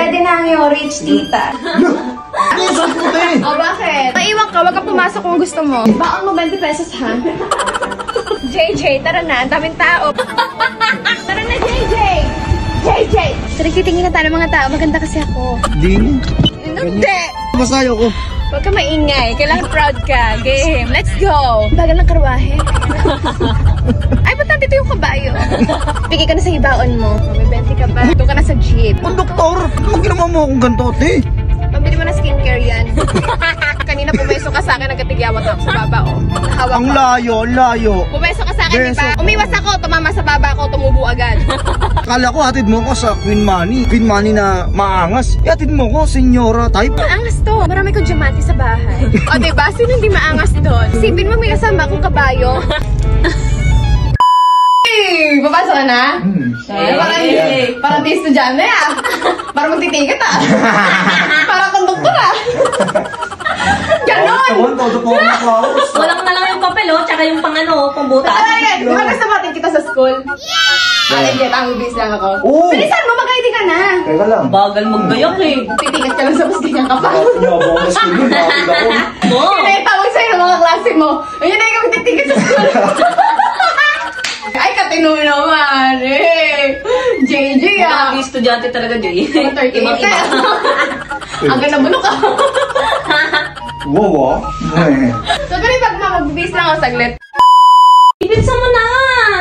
Ready na ang iyong rich tita. O bakit? Maiwan ka, wag ka pumasok kung gusto mo. Baon mo 20 pesos ha? JJ, tara na, ang daming tao. Tara na, JJ! JJ! Tara, titingin na tayo ng mga tao, maganda kasi ako. Hindi. Hindi! Masayo ko. Huwag ka maingay, kailangan proud ka. Game, let's go! Bagal ng karwahe. Ay, ba't nandito yung kabayo? Bigay ka na sa hibaon mo. May 20 ka ba? Doon ka na sa jeep. Ang doktor, huwag ginawa mo akong ganito, te. Pambili mo na skincare yan. Kanina pumeso ka sa akin, nagkatigyawat ako sa baba, oh. Nahawak Ang ka. layo, ang layo. Pumeso ka sa akin, Beso. diba? Umiwas ako, tumama sa baba ko, tumubo agad. Akala ko hatid mo ko sa Queen Money. Queen Money na maangas. Hatid mo ko, senyora type. Maangas to. Marami kong diamante sa bahay. O diba? Sino hindi maangas doon? Isipin mo may kasama akong kabayo. Hey! Papasok ka na? Parang di estudyante ah. Parang magtitiket ah. Parang konduktor ah. Ganon! Todo po ang flowers. Walang na lang yung papel, oh, tsaka yung pangbutas. Di ba gusto mo kita sa school? Hindi, tango-bis lang ako. Oo. Bilisan mo, mag-ID ka na. Teka lang. Bagal maggayak eh. Titiket ka lang sa bus, ganyan ka pa. Yabang na school yun, nakakita ko. Oo. Yun na yung tawag sa'yo ng mga klase mo. Ayun na yung magtitiket sa school. Ay, katino naman eh. JJ ah. Mga estudyante talaga, Jay. Mga 38 Ibang-iba. Ang ganda bulok ka. Wow, So, pero pag magbibis lang ako saglit. Ipinsa mo na!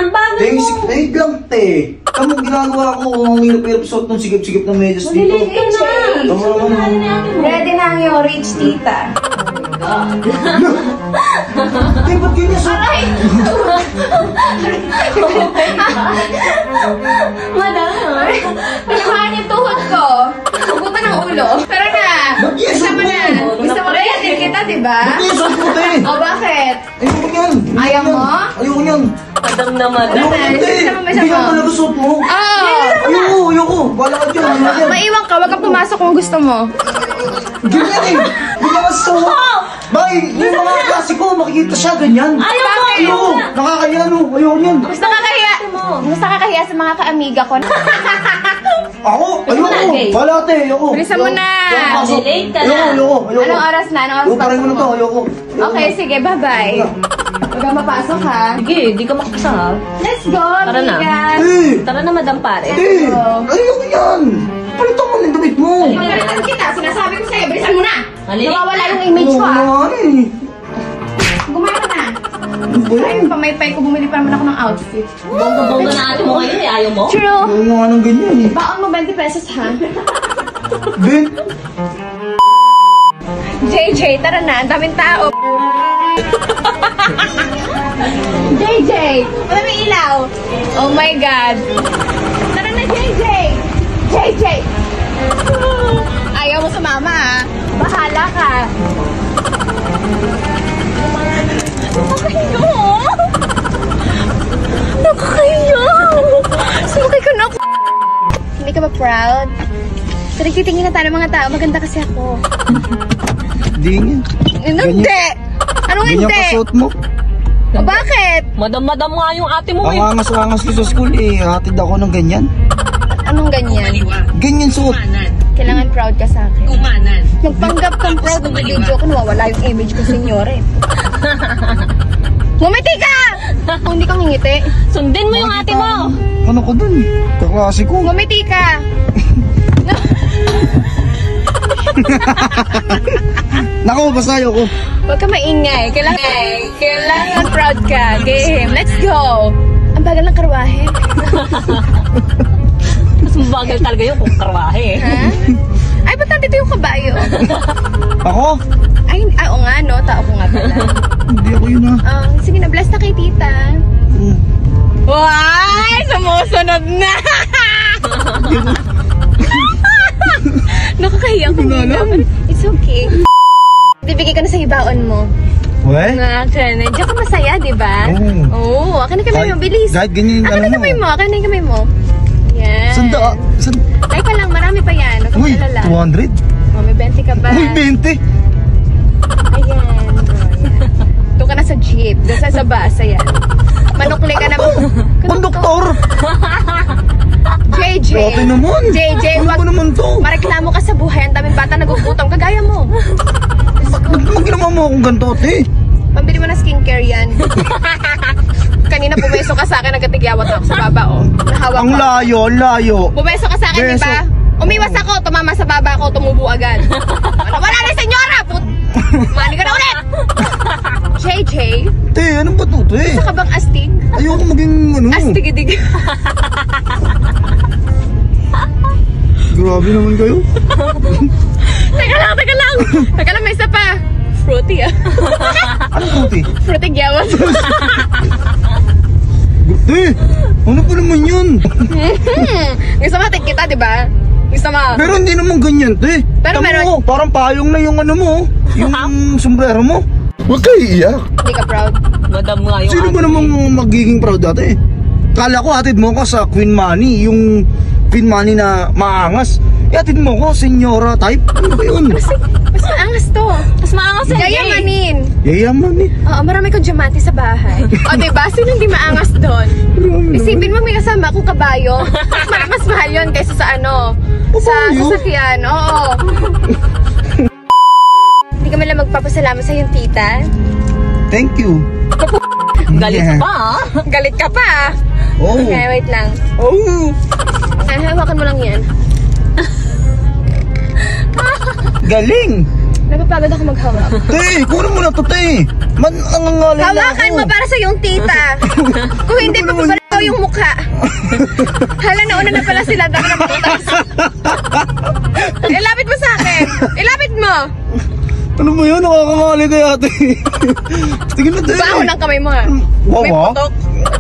Bagal mo! Basic aid lang, te. Kamu ginagawa ko ang hirap-hirap suot ng sigip-sigip ng medyas dito. Maliliit ka na! Tama naman. Ready na ang iyong rich tita. Te, ba't ganyan suot? Aray! Madam! Pinamaan yung tuhod ko. Hugutan ng ulo. Tara na! Gusto mo na. Gusto mo rin din kita, diba? Ba't ganyan suot mo, te? O bakit? Ayoko yan. Ayaw mo? Ayoko yan. Madam na madam. Ayoko yan, te. Gusto mo ba siya Hindi mo? yan talaga suot mo. Oo! Ayoko. Bala ka dyan. Ano yan? Maiwan ka, wag ka pumasok kung gusto mo. Ganyan eh. Ganyan ka suot. Bakit? Yung mga klase ko, makikita siya ganyan. Ayaw mo! Ayoko. Nakakaya no. Ayoko yan. Gusto kakahiya. Gusto kakahiya sa mga kaamiga ko. Ako? Ayoko. Bala te. Ayoko. Bilisan mo na. Late ka na. Ayoko. Anong oras na? Anong oras Ayoko. Parang mo na to. Ayoko. Okay, sige, bye-bye. Huwag ka mapasok ha. Sige, di ka makapasa ha. Let's go, Tara na. amigas. Tara na, madam pare. Te! Ayoko yan! Palitan mo ng damit mo! Magalitan kita, sinasabi ko sa'yo, bilisan mo na. Mali. Nawawala yung image ko ha. Oo nga eh. Gumaya ka na. Ano ba yan? Ay, pamaypay ko, bumili pa naman ako ng outfit. Bongga-bongga na ate mo ngayon eh. Ayaw mo? True. Ayoko nga ng ganyan eh. Baon mo 20 pesos ha. Ben! JJ, tara na, ang daming tao. JJ, wala may ilaw. Oh my God. Tara na, JJ. JJ. Ayaw mo sumama ha. Bahala ka. Nakakahiyo. Nakakahiyo. Sumakay ka na. Hindi ka ba proud? Pero titingin na tayo ng mga tao. Maganda kasi ako. Hindi nga. Hindi. Anong Ganyan hindi? ka suot mo. O bakit? Madam-madam nga yung ate mo Ang eh. angas-angas ko sa school eh. Hatid ako ng ganyan. Anong ganyan? Ganyan suot. Kailangan proud ka sa akin. Magpanggap kang proud ng video ko. Nawawala yung image ko, senyore. Ngumiti ka! Kung hindi kang ngingiti. Sundin mo yung ate mo. Ano ko dun? Kaklase ko. Ngumiti ka! Naku, basta ayoko. Huwag ka maingay. Kailangan proud ka. Game, let's go! Ang bagal ng karwahe. Mas mabagal talaga yung kung karwahe eh. Ha? Ay, ba't nandito yung kabayo? Ako? Ay, oo nga, no? Tao ko nga pala. Hindi ako yun ha. Sige na, bless na kay tita. Why? Sumusunod na! Nakakahiya ko naman. It's okay. Bibigay ka na sa hibaon mo. Weh? Nga, Diyan ka masaya, di ba? Oo. Akin na kamay mo, bilis. Kahit ganyan yung Akin na kamay mo, akin na kamay mo. Yan. Sanda? Teka lang, marami pa yan. Huwag Uy, kang alala. 200? Oh, may 20 ka ba? Uy, 20? Ayan. Doon ka na sa jeep. Doon sa basa yan. Manukli ka na. Konduktor! JJ. Grabe naman. JJ, Ano wag ba naman to? mareklamo ka sa buhay. Ang daming bata nagugutom. Kagaya mo. Ba't ginawa mo akong ganito, ate? Pambili mo na skincare yan. Kanina bumeso ka sa akin, nagkatigyawat ako sa baba, oh. Nahawak Ang ko. layo, ang layo. Bumeso ka sa akin, di Beso. ba? Umiwas ako, tumama sa baba ako, tumubo agad. Wala na, senyora! Mali ka na ulit! JJ, Te, ano ba to, te? isa ka bang astig? Ayoko maging ano. Astig-idig. Grabe naman kayo. Teka lang, teka lang! Teka lang, may isa pa. Fruity, ah. Ano to, te? Fruity gyawat. Te, ano pa naman yun? Gusto mo, take kita, di ba? Gusto mo? Pero hindi naman ganyan, te. Pero Tama meron- mo, parang payong na yung ano mo. Yung sombrero mo. Huwag kayo iiyak. Hindi ka proud. Madam nga yung Sino ba namang magiging proud dati? Kala ko hatid mo ko sa Queen Money, yung Queen Money na maangas. Hatid mo ko, senyora type. Ano ba yun? Mas maangas to. Mas maangas yan, Jay. Yayamanin. Yayaman eh. Oo, marami kong diamante sa bahay. O, diba? Sino hindi maangas doon? Isipin mo may kasama akong kabayo. Mas mahal yun kaysa sa ano? Sa Kabayo? sasakyan. Oo. Hindi ka man lang magpapasalamat sa iyong tita. Thank you. Galit Yeah. pa, ah. Galit ka pa, ah. Oh. Okay, wait lang. Oh. Ay, hawakan mo lang yan. Galing. Napapagod ako maghawak. Te, kunin mo na to, te. Nangangalay na ako. Hawakan mo para sa iyong tita. Kung hindi, Ano ba naman papapalaw yung mukha. Hala, nauna na pala sila. Dami na putas. Ilapit mo sa akin. Ilapit mo. Ano ba yun? Nakakangalay kay ate. Tingin na, te. Baho ng kamay mo, ha? Wow, May ah. putok.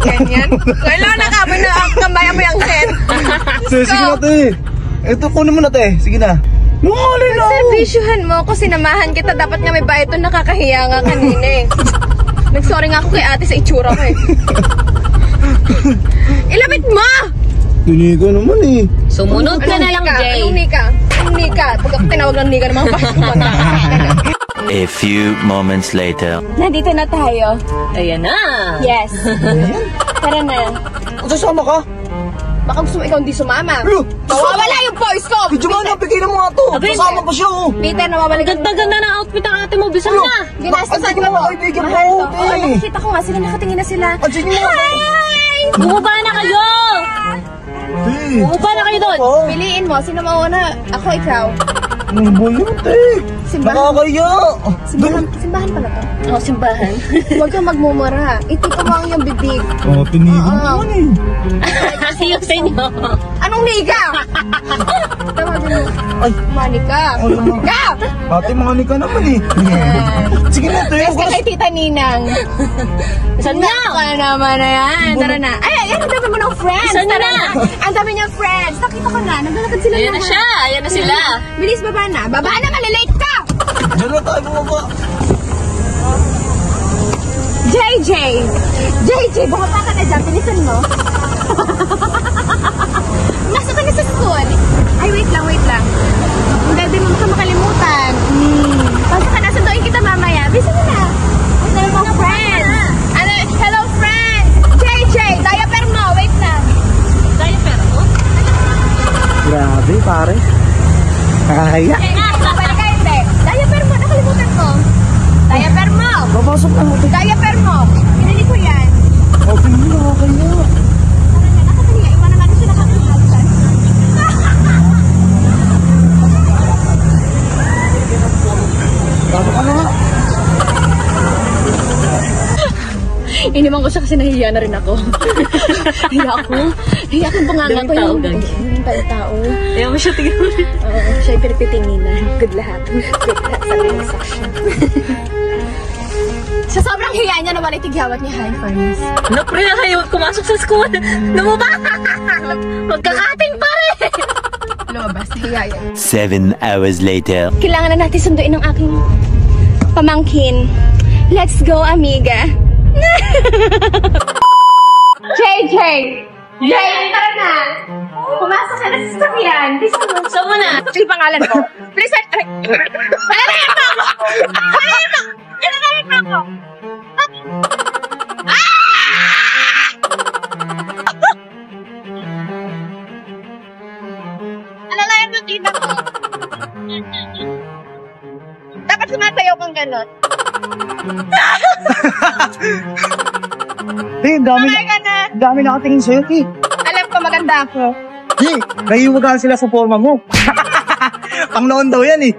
Ganyan. Kailangan na kamay na kambayan mo yung head. Sige na, te. Ito, kunin mo na, te. Sige na. Nangangalay na ako. Servisyohan mo ako, sinamahan kita. Dapat nga may bayad to, nakakahiya nga kanina eh. Nagsorry nga ako kay ate sa itsura ko eh. Ilapit mo! Dini ka naman eh. Sumunod ka na lang, Jay. Anong nika? Anong nika? Pag ako tinawag ng nika ng mga bakit kumanta. A few moments later. Nandito na tayo. Ayan na. Yes. Tara na. Sasama ka? Baka gusto mo ikaw hindi sumama. Ano? Mawawala yung voice ko! Medyo ba na, pigilan mo nga to. Abay, Sasama pa siya, oh. Peter, nawawala yung... Ganda-ganda na outfit ang ate mo. Bisan Ano? na. Ginastosan Bakit mo. mo kaibigan Mahal mo, to. te? Oo, nakikita ko nga sila, nakatingin na sila. Andiyan yung mga, te. Hi! Bumaba na kayo. Te. Bumaba na kayo doon. Oh. Piliin mo, sino mauna? Ako, ikaw. Ano ba yun, te? Simbahan. Nakakaya. Simbahan pala to. Oo, simbahan. Huwag kang magmumura. Itito mo ang iyong bibig. Oh, tinigil Oo. naman eh. Kasi yung sa inyo. Anong niga? Tawagin mo. Ay. Manika. Ano? Ga! Ate, mga ka naman eh. Sige na, te. Yes, ka kay Tita Ninang. Bisan na. Ka naman na yan. Tara na. Ay, ang dami mo ng friends. Saan Tara na? Ang dami niyang friends. Nakita ko na. Naglalakad sila Ayan na lahat. siya. Ayan na sila. Bilis, baba na. Baba na, malilate ka! Diyan na tayo bumaba. JJ! JJ, bumaba ka na dyan. Bilisan mo. Nasa ka na sa school. Ay, wait lang, wait lang. Hindi mo ka makalimutan. Pasok ka na, sunduin kita mamaya. Bilisan mo na. Ang dami mong friends. Ano, hello friends! JJ, diaper mo. Wait lang. Dahil pero mo. Grabe, pare. Kaya. Balik ka hindi. Diaper mo, nakalimutan ko. Diaper mo. Papasok na mo. Diaper mo. Pinili ko yan. Okay, nakakaya. Nakakaliya, iwanan natin siya nakakalimutan. Bago ka na nga. Inimang ko siya kasi nahihiya na rin ako. Hiya ako. Hiya akong bunganga ko Daming tao, yung... gagi. Daming tao. Ayaw mo siya tingnan. Oo, siya yung pinipitinginan. Good lahat. Good lahat sa aking section. Sa sobrang hiya niya, nawala yung tigyawat niya. Hi, Farnes. Napre na kayo pumasok sa school. Lumaba. Magkakating pare. Lumabas, hiya yan. 7 hours later. Kailangan na natin sunduin ng aking pamangkin. Let's go, amiga. JJ! JJ, tara na! Pumasok ka na sa sasakyan. Please, Saan mo na? yung pangalan ko. Please, ay! Palayan mo ako! Palayan mo! Palayan mo ako! kang ganon. Dami Mamaya ka na. dami nakatingin sa'yo, Ti. Alam ko, maganda ako. Ti, nahiwagaan sila sa forma mo. Pang noon daw yan eh.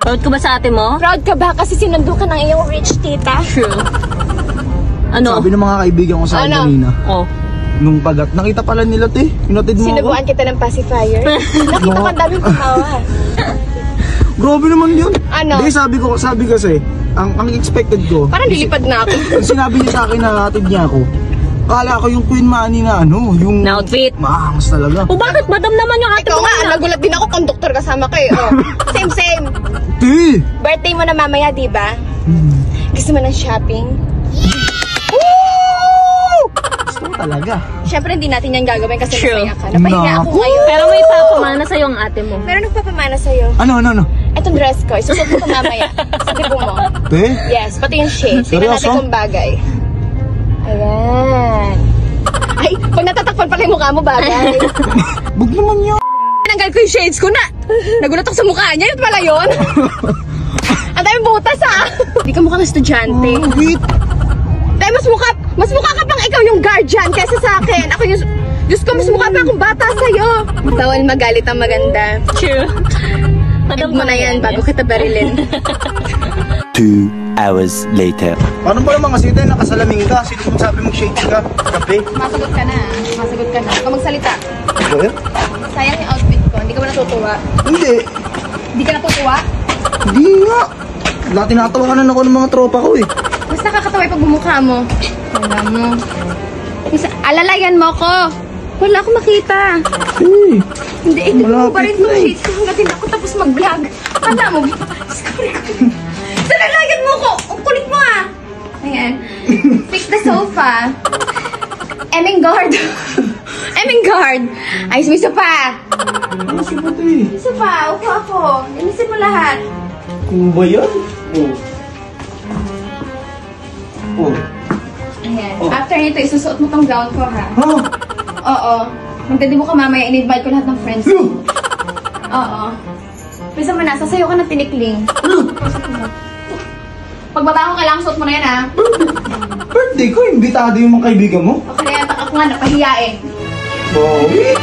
Proud ka ba sa ate mo? Proud ka ba kasi sinundo ka ng iyong rich tita? True. Ano? Sabi ng mga kaibigan ko sa akin Ano? kanina, Oh. nung pagat, nakita pala nila, Ti. Pinatid mo ako. Sinubuan kita ng pacifier. Nakita ko ang daming tumawa. Grabe naman yun. Ano? Hindi, sabi kasi, ang expected ko, Parang lilipad na ako. yung sinabi niya sa akin na hatid niya ako, kala ko yung Queen Money na ano, yung Na outfit. maangas talaga. O bakit? Madam naman yung ate Ikaw mo. nga, nagulat din ako, conductor kasama kayo. Oh. Same. Ti! Birthday mo na mamaya, di ba? Gusto mo ng shopping? Gusto mo talaga. Siyempre, hindi natin yan gagawin kasi True. masaya ka. Napahinga ako Naku. ngayon. Pero may papamana sa'yo ang ate mo. Pero nagpapamana sa'yo. Ano? Itong dress ko, isusot ko mamaya. Sa tipo mo. Ti? Yes, pati yung shade. Tingnan natin Seryoso? kung bagay. Ayan. Ay, pag natatakpan pala yung mukha mo, bagay. Bug naman yun. Tinanggal ko yung shades ko na. Nagulat ako sa mukha niya. Yun pala yun. Ang daming butas, ah. Hindi ka mukhang estudyante. Wait. Dahil mas mukha ka pang ikaw yung guardian kaysa sa akin. Ako yung, Diyos ko, mas mukha pa akong bata sa'yo. Bawal magalit ang maganda. True. Tignan mo na yan bago kita barilin. 2 hours later. Paano ba naman kasi tayo nakasalamin ka? Sino kung sabi mong shades ka? Kape? Masagot ka na. Masagot ka na. Huwag ka magsalita. Ano yan? Sayang yung outfit ko. Hindi ka ba natutuwa? Hindi. Hindi ka natutuwa? Hindi nga. Wala, tinatawanan ako ng mga tropa ko eh. Mas nakakatawa yung pagmumukha mo. Alam mo. Alalayan mo ko. Wala akong makita. Eh. Hindi, ito mo pa rin Malapit na itong eh. shades ko hanggat hindi ako tapos mag-vlog. Tanda mo. Alalayan mo ko. Ang kulit mo ah. Ayan. Fix the sofa. Emingard. Emingard. Ayos mo isa pa. Ano si Pati? Isa pa. Upo ako. Linisin mo lahat. Kung ba yan? Oh. Ayan. After nito, isusuot mo tong gown ko ha. Ha? Oo. Magdadibo ka mamaya, in-invite ko lahat ng friends ko. Oo. Pisa mo na, sasayo ka ng tinikling. Pagbaba ko, kailangan suot mo na yan, ha? Birthday ko, imbitado yung mga kaibigan mo. O kaya, ako nga, napahiya eh. Bowie!